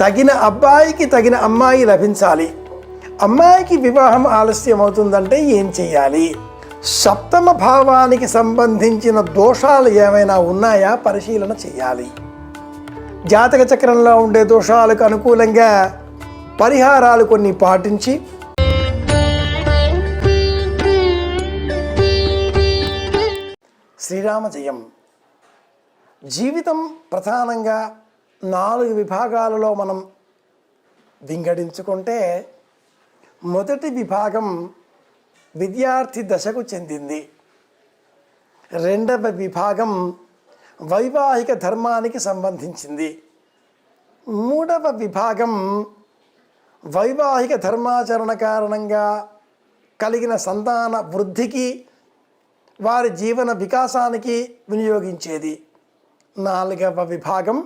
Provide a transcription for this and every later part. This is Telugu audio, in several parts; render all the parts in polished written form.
తగిన అబ్బాయికి తగిన అమ్మాయి లభించాలి. అమ్మాయికి వివాహం ఆలస్యం అవుతుందంటే ఏం చేయాలి? సప్తమ భావానికి సంబంధించిన దోషాలు ఏమైనా ఉన్నాయా పరిశీలన చేయాలి. జాతక చక్రంలో ఉండే దోషాలకు అనుకూలంగా పరిహారాలు కొన్ని పాటించి శ్రీరామ జయం. జీవితం ప్రధానంగా 4 విభాగాలలో మనం వింగడించుకుంటే మొదటి విభాగం విద్యార్థి దశకు చెందింది. రెండవ విభాగం వైవాహిక ధర్మానికి సంబంధించింది. మూడవ విభాగం వైవాహిక ధర్మాచరణ కారణంగా కలిగిన సంతాన వృద్ధికి వారి జీవన వికాసానికి వినియోగించేది. నాలుగవ విభాగం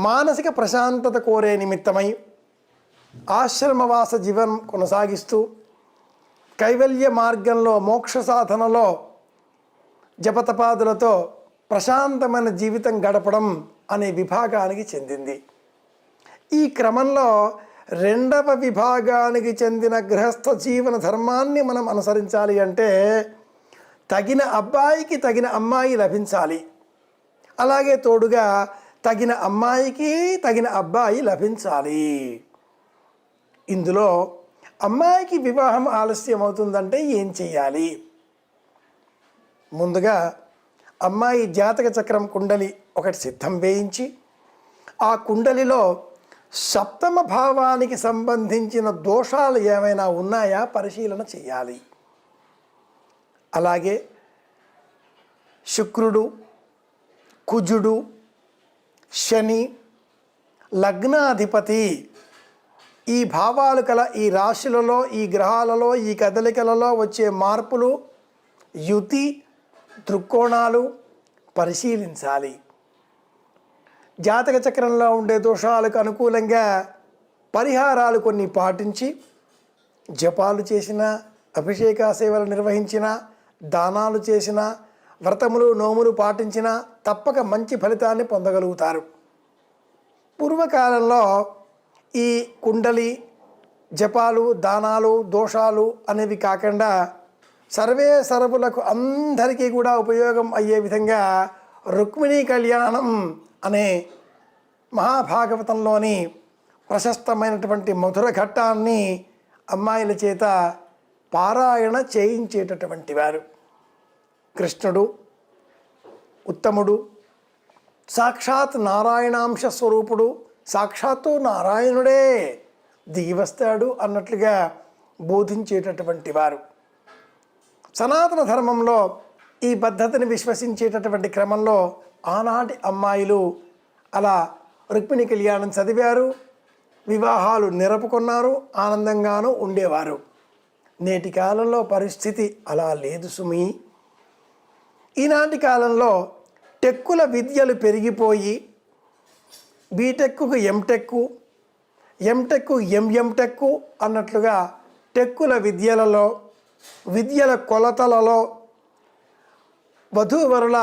మానసిక ప్రశాంతత కోరే నిమిత్తమై ఆశ్రమవాస జీవనం కొనసాగిస్తూ కైవల్య మార్గంలో మోక్ష సాధనలో జపతపాదులతో ప్రశాంతమైన జీవితం గడపడం అనే విభాగానికి చెందింది. ఈ క్రమంలో రెండవ విభాగానికి చెందిన గృహస్థ జీవన ధర్మాన్ని మనం అనుసరించాలి అంటే తగిన అబ్బాయికి తగిన అమ్మాయి లభించాలి. అలాగే తోడుగా తగిన అమ్మాయికి తగిన అబ్బాయి లభించాలి. ఇందులో అమ్మాయికి వివాహం ఆలస్యం అవుతుందంటే ఏం చేయాలి? ముందుగా అమ్మాయి జాతక చక్రం కుండలి ఒకటి సిద్ధం వేయించి ఆ కుండలిలో సప్తమ భావానికి సంబంధించిన దోషాలు ఏమైనా ఉన్నాయా పరిశీలన చేయాలి. అలాగే శుక్రుడు, కుజుడు, శని, లగ్నాధిపతి ఈ భావాలు కల ఈ రాశులలో ఈ గ్రహాలలో ఈ కదలికలలో వచ్చే మార్పులు, యుతి, దృక్కోణాలు పరిశీలించాలి. జాతక చక్రంలో ఉండే దోషాలకు అనుకూలంగా పరిహారాలు కొన్ని పాటించి జపాలు చేసిన, అభిషేక సేవలు నిర్వహించిన, దానాలు చేసిన, వ్రతములు నోములు పాటించిన తప్పక మంచి ఫలితాన్ని పొందగలుగుతారు. పూర్వకాలంలో ఈ కుండలి జపాలు, దానాలు, దోషాలు అనేవి కాకుండా సర్వే సర్వులకు అందరికీ కూడా ఉపయోగం అయ్యే విధంగా రుక్మిణీ కళ్యాణం అనే మహాభాగవతంలోని ప్రశస్తమైనటువంటి మధుర ఘట్టాన్ని అమ్మాయిల చేత పారాయణ చేయించేటటువంటి వారు. కృష్ణుడు ఉత్తముడు, సాక్షాత్ నారాయణాంశ స్వరూపుడు, సాక్షాత్తు నారాయణుడే దిగివస్తాడు అన్నట్లుగా బోధించేటటువంటి వారు. సనాతన ధర్మంలో ఈ పద్ధతిని విశ్వసించేటటువంటి క్రమంలో ఆనాటి అమ్మాయిలు అలా రుక్మిణి కళ్యాణం చదివారు, వివాహాలు నిరపుకున్నారు, ఆనందంగానూ ఉండేవారు. నేటి కాలంలో పరిస్థితి అలా లేదు సుమి. ఈనాటి కాలంలో టెక్కుల విద్యలు పెరిగిపోయి బీటెక్కు ఎంటెక్కు, ఎంటెక్కు ఎంఎంటెక్కు అన్నట్లుగా టెక్కుల విద్యలలో, విద్యల కొలతలలో, వధూవరుల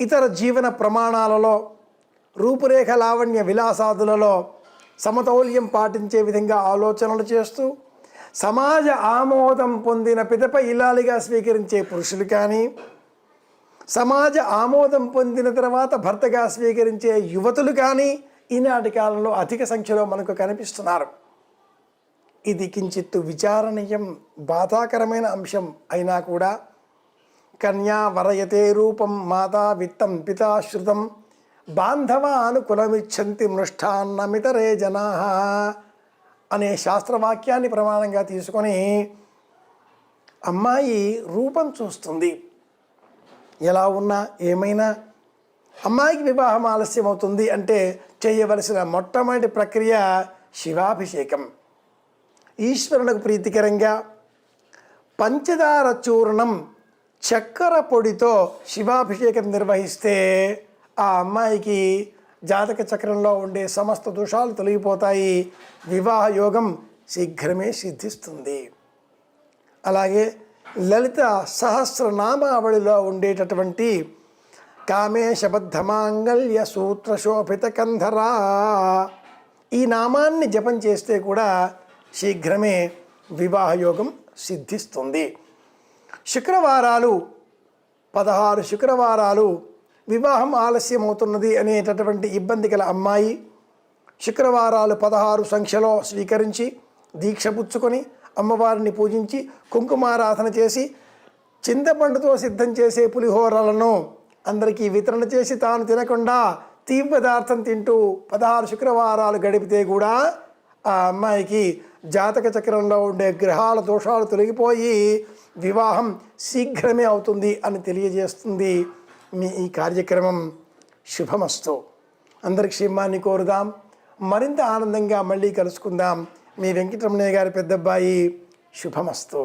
ఇతర జీవన ప్రమాణాలలో, రూపురేఖ లావణ్య విలాసాదులలో సమతౌల్యం పాటించే విధంగా ఆలోచనలు చేస్తూ సమాజ ఆమోదం పొందిన పిదప ఇల్లాలిగా స్వీకరించే పురుషులు కానీ, సమాజ ఆమోదం పొందిన తర్వాత భర్తగా స్వీకరించే యువతులు కానీ ఈనాటి కాలంలో అధిక సంఖ్యలో మనకు కనిపిస్తున్నారు. ఇది కించిత్తు విచారణీయం, బాధాకరమైన అంశం అయినా కూడా కన్యా వరయతే రూపం మాతా విత్తం పితాశ్రుతం బాంధవానుకులమిచ్చంతి మృష్టాన్నమితరే జనా అనే శాస్త్రవాక్యాన్ని ప్రమాణంగా తీసుకొని అమ్మాయి రూపం చూస్తుంది. ఎలా ఉన్నా ఏమైనా అమ్మాయికి వివాహం ఆలస్యం అవుతుంది అంటే చేయవలసిన మొట్టమొదటి ప్రక్రియ శివాభిషేకం. ఈశ్వరునికి ప్రీతికరంగా పంచదార చూర్ణం, చక్కెర పొడితో శివాభిషేకం నిర్వహిస్తే ఆ అమ్మాయికి జాతక చక్రంలో ఉండే సమస్త దోషాలు తొలగిపోతాయి, వివాహ యోగం శీఘ్రమే సిద్ధిస్తుంది. అలాగే లలిత సహస్రనామావళిలో ఉండేటటువంటి కామేశబద్ధమాంగళ్య సూత్రశోభిత కంధరా. ఈ నామాన్ని జపం చేస్తే కూడా శీఘ్రమే వివాహయోగం సిద్ధిస్తుంది. శుక్రవారాలు 16 శుక్రవారాలు వివాహం ఆలస్యం అవుతున్నది అనేటటువంటి ఇబ్బంది గల అమ్మాయి శుక్రవారాలు 16 సంఖ్యలో స్వీకరించి దీక్ష పుచ్చుకొని అమ్మవారిని పూజించి కుంకుమారాధన చేసి చింతపండుతో సిద్ధం చేసే పులిహోరలను అందరికీ వితరణ చేసి తాను తినకుండా తీపి పదార్థం తింటూ 16 శుక్రవారాలు గడిపితే కూడా ఆ అమ్మాయికి జాతక చక్రంలో ఉండే గ్రహాల దోషాలు తొలగిపోయి వివాహం శీఘ్రమే అవుతుంది అని తెలియజేస్తుంది మీ ఈ కార్యక్రమం. శుభమస్తు. అందరి క్షేమాన్ని కోరుదాం. మరింత ఆనందంగా మళ్ళీ కలుసుకుందాం. మీ వెంకటరమణయ్య గారి పెద్దబ్బాయి. శుభమస్తు.